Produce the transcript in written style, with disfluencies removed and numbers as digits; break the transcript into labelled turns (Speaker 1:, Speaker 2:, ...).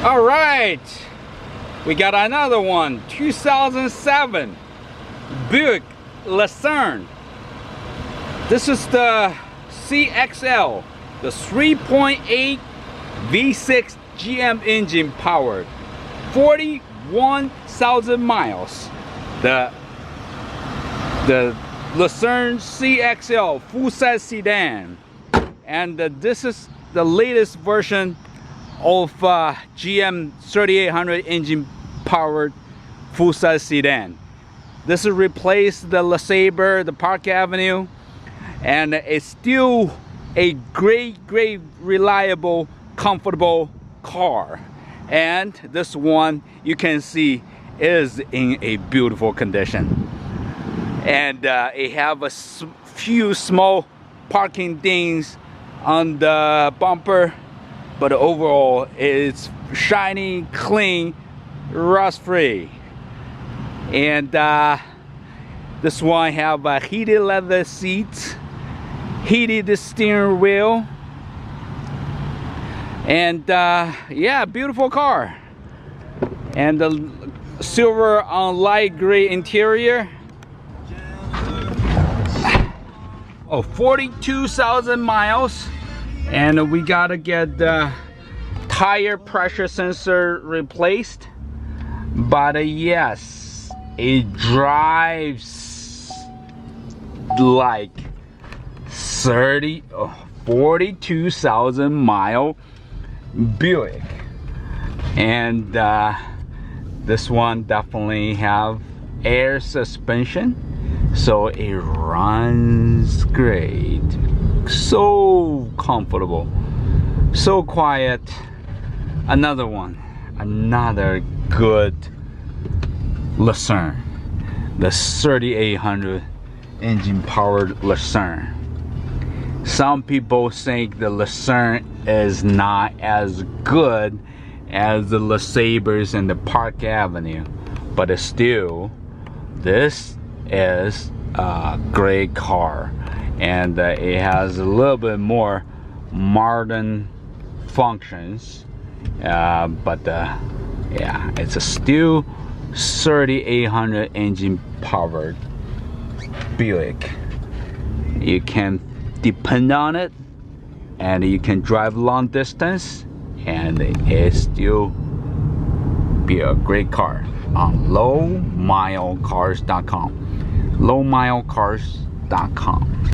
Speaker 1: All right, we got another one. 2007 Buick Lucerne. This is the CXL, the 3.8 V6 GM engine powered, 41,000 miles. The Lucerne CXL full-size sedan, and this is the latest version of GM 3800 engine powered full-size sedan. This has replaced the LeSabre, the Park Avenue, and it's still a great reliable, comfortable car. And this one, you can see, is in a beautiful condition. And it have a few small parking dings on the bumper, but overall it's shiny, clean, rust-free. And this one have heated leather seats, heated steering wheel, and yeah, beautiful car. And the silver on light gray interior. Oh, 42,000 miles. And we gotta get the tire pressure sensor replaced. But yes, it drives like 42,000 mile Buick. And this one definitely have air suspension, so it runs great. So comfortable, so quiet. Another one, another good Lucerne, the 3800 engine powered Lucerne. Some people think the Lucerne is not as good as the LeSabres and the Park Avenue, but it's still, this is a great car. And it has a little bit more modern functions, but yeah, it's a still 3800 engine powered Buick. You can depend on it, and you can drive long distance, and it still be a great car on lowmilecars.com. lowmilecars.com.